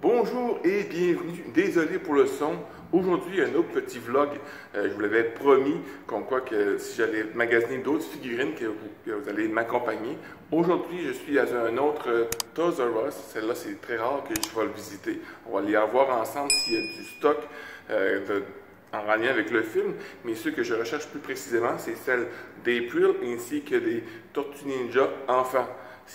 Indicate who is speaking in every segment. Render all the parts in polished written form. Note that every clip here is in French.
Speaker 1: Bonjour et bienvenue. Désolé pour le son. Aujourd'hui, un autre petit vlog. Je vous l'avais promis, comme quoi que si j'allais magasiner d'autres figurines, que vous allez m'accompagner. Aujourd'hui, je suis à un autre Toys R Us. Celle-là, c'est très rare que je vais le visiter. On va aller voir ensemble s'il y a du stock en lien avec le film. Mais ceux que je recherche plus précisément, c'est celle d'April ainsi que des Tortues Ninja enfants.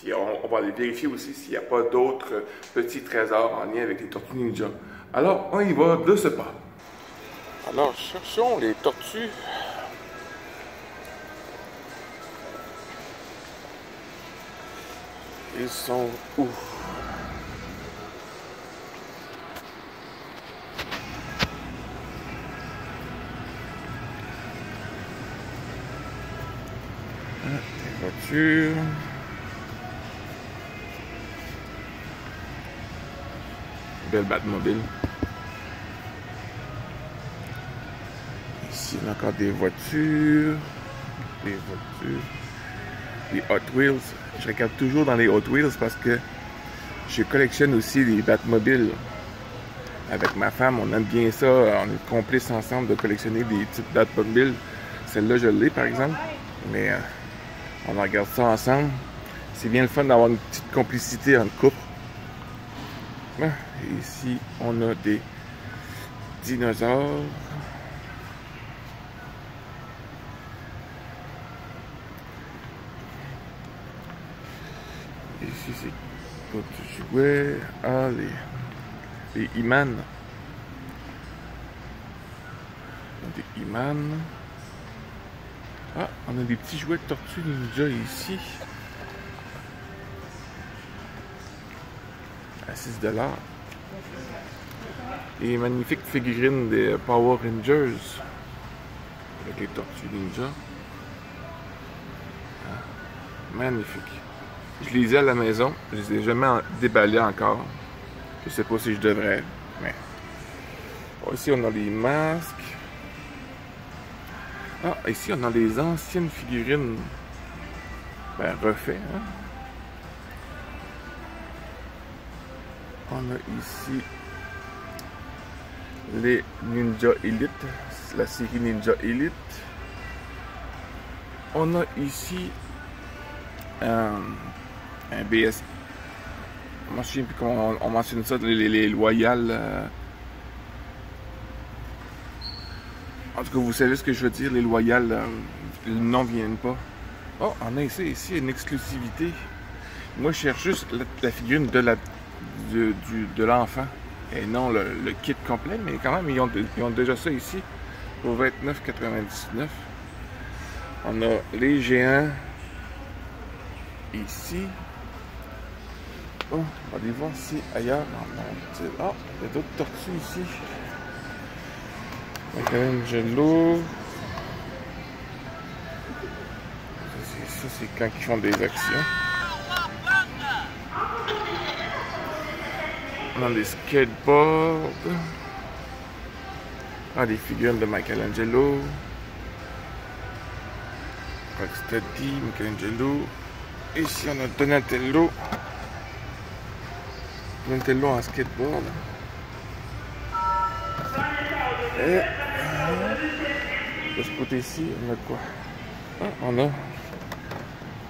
Speaker 1: On va aller vérifier aussi s'il n'y a pas d'autres petits trésors en lien avec les Tortues Ninja. Alors, on y va de ce pas. Alors, cherchons les tortues. Ils sont où? Les voitures. Belle Batmobile. Ici, on a encore des voitures. Des Hot Wheels. Je regarde toujours dans les Hot Wheels parce que je collectionne aussi les Batmobiles. Avec ma femme, on aime bien ça. On est complices ensemble de collectionner des petites Batmobiles. Celle-là, je l'ai par exemple. Mais on regarde ça ensemble. C'est bien le fun d'avoir une petite complicité entre couples. Et ici, on a des dinosaures. Ici, c'est d'autres jouets. Ah, les He-Man. Des He-Man. Ah, on a des petits jouets de Tortues Ninja ici. À 6 $. Et magnifiques figurines des Power Rangers avec les Tortues Ninja. Ah, magnifique. Je les ai à la maison. Je les ai jamais déballés encore. Je sais pas si je devrais, mais... Ici, on a les masques. Ah, ici, on a les anciennes figurines. Ben, refait, hein? On a ici les Ninja Elite, la série Ninja Elite. On a ici un BS. Moi, je ne sais plus comment on mentionne ça, les Loyal. En tout cas, vous savez ce que je veux dire, les Loyal, le nom ne vient pas. Oh, on a ici une exclusivité. Moi, je cherche juste la figurine de l'enfant et non le kit complet, mais quand même, ils ont déjà ça ici au 29,99. On a les géants ici. Oh, on va aller voir si ailleurs. Ah, il y a d'autres tortues ici. Michelangelo. Ça, c'est quand ils font des actions. On a des skateboards. Ah, des figurines de Michelangelo. Rocksteady, Michelangelo. Ici, on a Donatello. Donatello en skateboard. Et de ce côté-ci, on a quoi? Ah, on a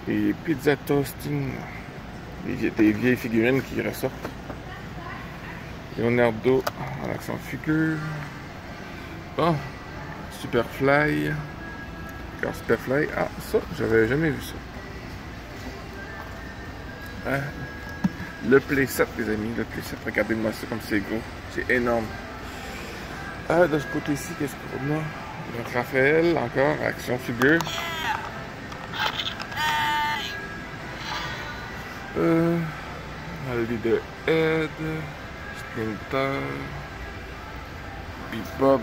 Speaker 1: des Pizza Toasting. Des vieilles figurines qui ressortent. Leonardo en action figure. Bon, Superfly. Encore Superfly. Ah, ça, j'avais jamais vu ça. Ah, le playset, les amis. Le playset, regardez-moi ça comme c'est gros. C'est énorme. Ah, de ce côté-ci, qu'est-ce qu'on a? Le Raphaël, encore, action figure. Le de Ed. Splinter, Bob,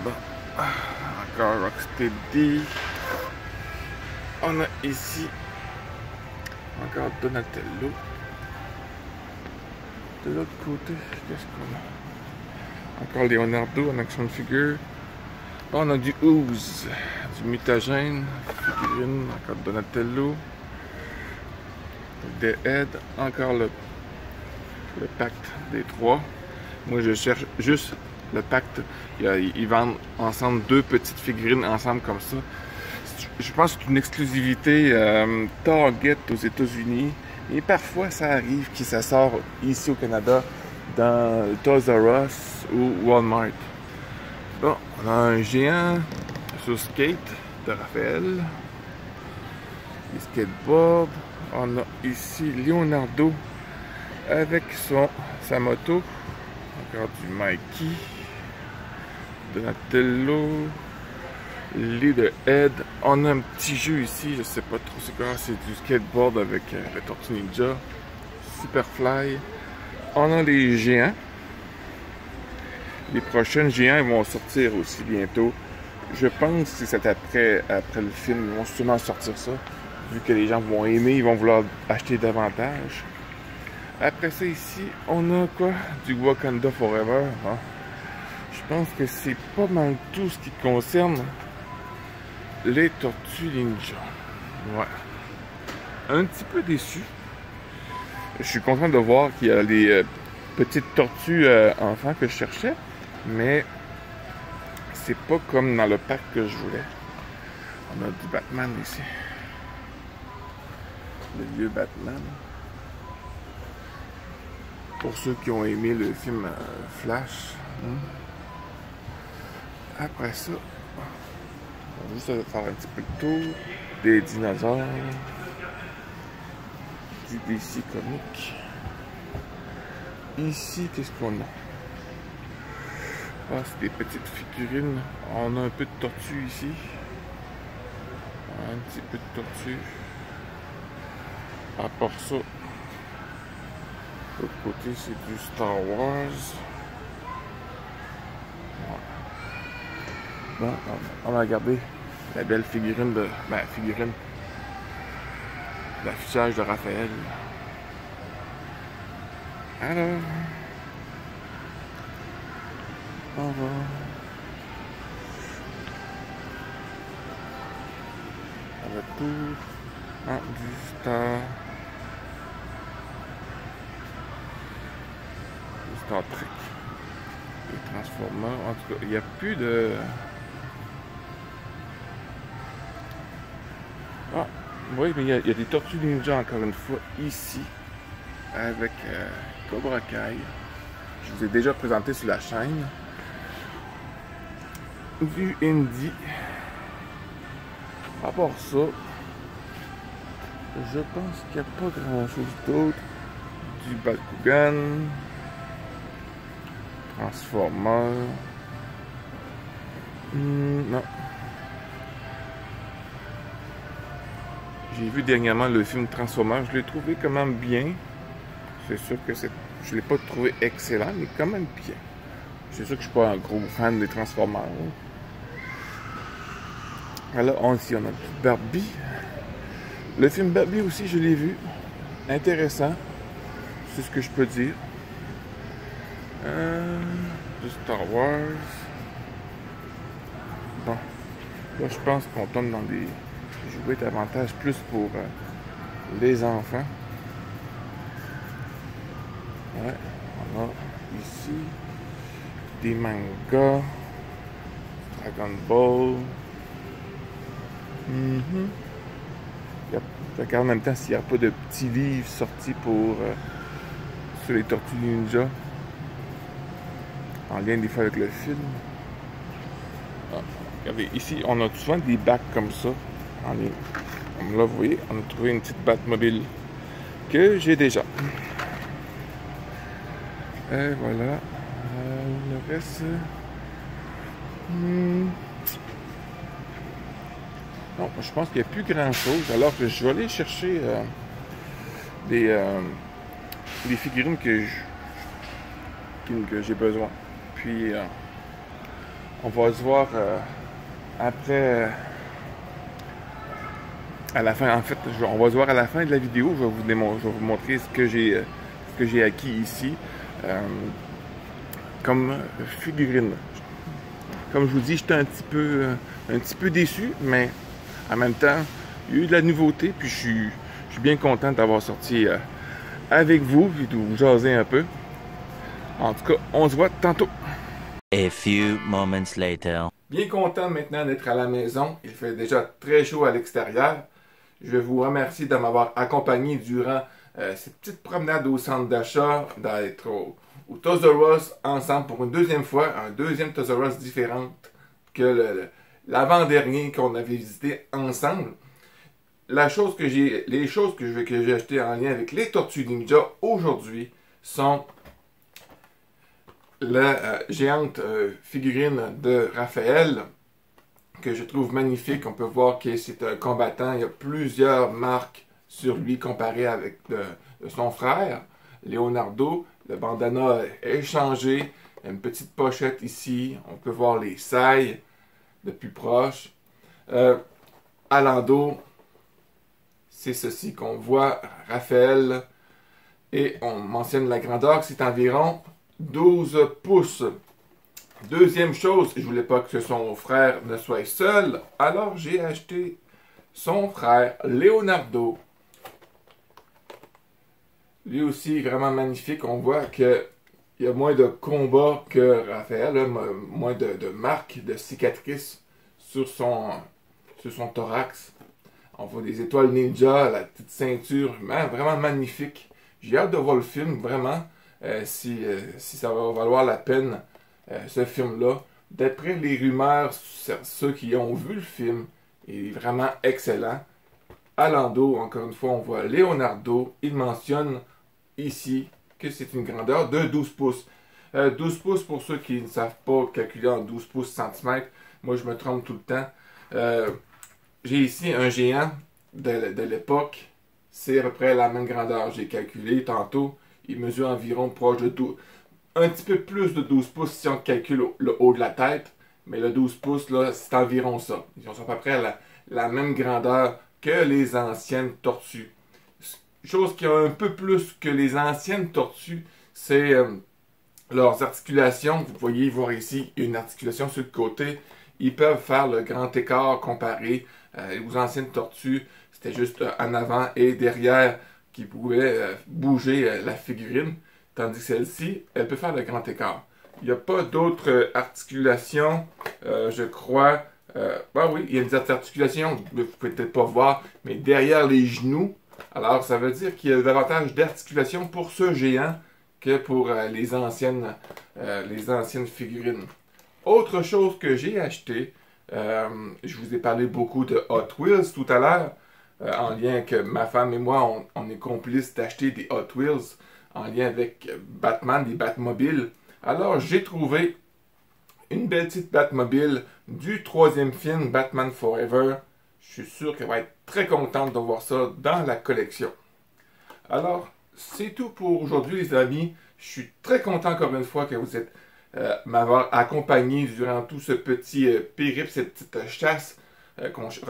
Speaker 1: encore Rocksteady. On a ici encore Donatello. De l'autre côté, qu'est-ce qu'on a? Encore Leonardo en action figure. On a du Ooze, du Mutagène, figurine, encore Donatello. The Head, encore le pacte des trois. Moi, je cherche juste le pacte. Ils vendent ensemble 2 petites figurines ensemble comme ça. Je pense que c'est une exclusivité Target aux États-Unis. Et parfois, ça arrive que ça sort ici au Canada dans Toys R Us ou Walmart. Bon, on a un géant sur skate de Raphaël. Les skateboards. On a ici Leonardo avec sa moto. Encore du Mikey. Donatello. Leaderhead. On a un petit jeu ici, je sais pas trop c'est quoi. C'est du skateboard avec la Tortue Ninja. Superfly. On a les géants. Les prochains géants ils vont sortir aussi bientôt. Je pense que c'est après le film, ils vont sûrement sortir ça. Vu que les gens vont aimer, ils vont vouloir acheter davantage. Après ça ici, on a quoi? Du Wakanda Forever. Hein? Je pense que c'est pas mal tout ce qui concerne les Tortues Ninja. Ouais. Un petit peu déçu. Je suis content de voir qu'il y a les petites tortues enfants que je cherchais. Mais c'est pas comme dans le pack que je voulais. On a du Batman ici. Le vieux Batman. Pour ceux qui ont aimé le film Flash. Après ça, on va juste faire un petit peu le tour des dinosaures. Du DC Comics. Ici, qu'est-ce qu'on a? Ah, c'est des petites figurines. On a un peu de tortue ici. Un petit peu de tortue. À part ça, de l'autre côté, c'est du Star Wars. Bon, on va regarder la belle figurine de... figurine. L'affichage de Raphaël. Alors... On va... On va tout... du Star Trek. Les Transformers. En tout cas, il n'y a plus de... Ah, oui, mais il y a des Tortues Ninja encore une fois ici. Avec Cobra Kai. Je vous ai déjà présenté sur la chaîne. Du Indie. À part ça, je pense qu'il n'y a pas grand chose d'autre. Du Bakugan. Transformers. Non. J'ai vu dernièrement le film Transformers. Je l'ai trouvé quand même bien. C'est sûr que je ne l'ai pas trouvé excellent, mais quand même bien. C'est sûr que je ne suis pas un gros fan des Transformers. Alors, ici, on a du Barbie. Le film Barbie aussi, je l'ai vu. Intéressant. C'est ce que je peux dire. Du Star Wars. Bon. Là, je pense qu'on tombe dans des jouets davantage plus pour les enfants. Ouais. On a ici des mangas. Dragon Ball. Je regarde en même temps s'il n'y a pas de petits livres sortis pour sur les Tortues Ninja. En lien des fois avec le film. Ah, regardez, ici on a souvent des bacs comme ça. En lien. Comme là, vous voyez, on a trouvé une petite Batmobile que j'ai déjà. Et voilà. Le reste. Non, je pense qu'il n'y a plus grand chose. Alors que je vais aller chercher des figurines que j'ai besoin. Puis on va se voir après. À la fin, en fait, on va se voir à la fin de la vidéo. Je vais vous montrer ce que j'ai acquis ici comme figurine. Comme je vous dis, j'étais un petit peu déçu, mais en même temps, il y a eu de la nouveauté, puis je suis bien content d'avoir sorti avec vous, puis de vous jaser un peu. En tout cas, on se voit tantôt.
Speaker 2: A few moments later.
Speaker 1: Bien content maintenant d'être à la maison. Il fait déjà très chaud à l'extérieur. Je vous remercie de m'avoir accompagné durant cette petite promenade au centre d'achat, d'être au Toys R Us ensemble pour une deuxième fois, un deuxième Toys R Us différent que l'avant-dernier qu'on avait visité ensemble. Les choses que j'ai achetées en lien avec les Tortues Ninja aujourd'hui sont la géante figurine de Raphaël, que je trouve magnifique. On peut voir que c'est un combattant. Il y a plusieurs marques sur lui comparé avec de son frère, Leonardo. Le bandana est changé. Une petite pochette ici. On peut voir les sailles de plus proche. À l'endos, c'est ceci qu'on voit, Raphaël. Et on mentionne la grandeur, c'est environ 12 pouces. Deuxième chose, je voulais pas que son frère ne soit seul, alors j'ai acheté son frère, Leonardo. Lui aussi, vraiment magnifique. On voit qu'il y a moins de combats que Raphaël, là, moins de marques, de cicatrices sur son thorax. On voit des étoiles ninja, la petite ceinture, vraiment magnifique. J'ai hâte de voir le film, vraiment, si ça va valoir la peine, ce film-là. D'après les rumeurs, ceux qui ont vu le film, il est vraiment excellent. À l'endos, encore une fois, on voit Leonardo. Il mentionne ici que c'est une grandeur de 12 pouces. 12 pouces, pour ceux qui ne savent pas calculer en 12 pouces centimètres, moi je me trompe tout le temps. J'ai ici un géant de l'époque. C'est à peu près la même grandeur. J'ai calculé tantôt. Il mesure environ proche de 12. Un petit peu plus de 12 pouces si on calcule le haut de la tête. Mais le 12 pouces, là, c'est environ ça. Ils sont à peu près la même grandeur que les anciennes tortues. Chose qui a un peu plus que les anciennes tortues, c'est leurs articulations. Vous voyez voir ici une articulation sur le côté. Ils peuvent faire le grand écart comparé aux anciennes tortues. C'était juste en avant et derrière qui pouvaient bouger la figurine. Tandis que celle-ci, elle peut faire le grand écart. Il n'y a pas d'autres articulations, je crois. Oui, il y a des articulations, vous ne pouvez peut-être pas voir, mais derrière les genoux. Alors, ça veut dire qu'il y a davantage d'articulations pour ce géant que pour les anciennes figurines. Autre chose que j'ai acheté, je vous ai parlé beaucoup de Hot Wheels tout à l'heure, en lien que ma femme et moi, on est complices d'acheter des Hot Wheels en lien avec Batman, des Batmobiles. Alors, j'ai trouvé une belle petite Batmobile du troisième film, Batman Forever. Je suis sûr qu'elle va être très contente de voir ça dans la collection. Alors, c'est tout pour aujourd'hui, les amis. Je suis très content, encore une fois, que vous êtes m'avoir accompagné durant tout ce petit périple, cette petite chasse que je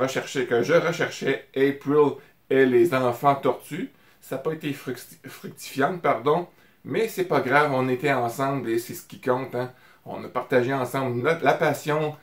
Speaker 1: recherchais, April et les enfants tortues. Ça n'a pas été fructifiant, pardon, mais c'est pas grave, on était ensemble et c'est ce qui compte. Hein. On a partagé ensemble la passion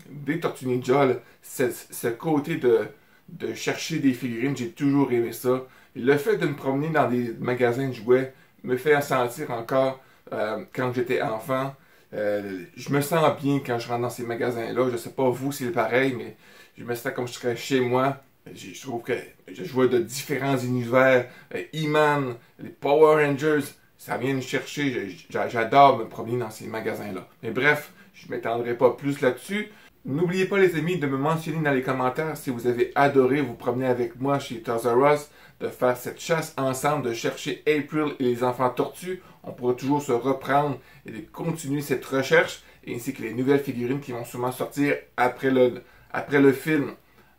Speaker 1: des Tortues Ninja, ce côté de chercher des figurines, j'ai toujours aimé ça. Et le fait de me promener dans des magasins de jouets me fait sentir encore, quand j'étais enfant, je me sens bien quand je rentre dans ces magasins-là. Je sais pas vous si c'est pareil, mais je me sens comme je serais chez moi. Je trouve que je jouais de différents univers. He-Man, les Power Rangers, ça vient me chercher. J'adore me promener dans ces magasins-là. Mais bref, je ne m'étendrai pas plus là-dessus. N'oubliez pas, les amis, de me mentionner dans les commentaires si vous avez adoré vous promener avec moi chez Toys R Us, de faire cette chasse ensemble, de chercher April et les enfants tortues. On pourra toujours se reprendre et de continuer cette recherche, ainsi que les nouvelles figurines qui vont sûrement sortir après le film.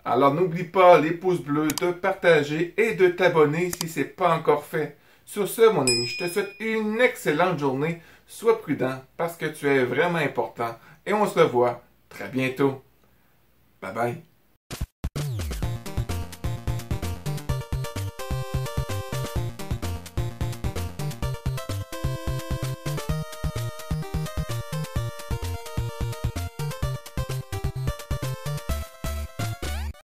Speaker 1: Alors n'oublie pas les pouces bleus, de partager et de t'abonner si ce n'est pas encore fait. Sur ce, mon ami, je te souhaite une excellente journée. Sois prudent parce que tu es vraiment important. Et on se revoit très bientôt. Bye bye.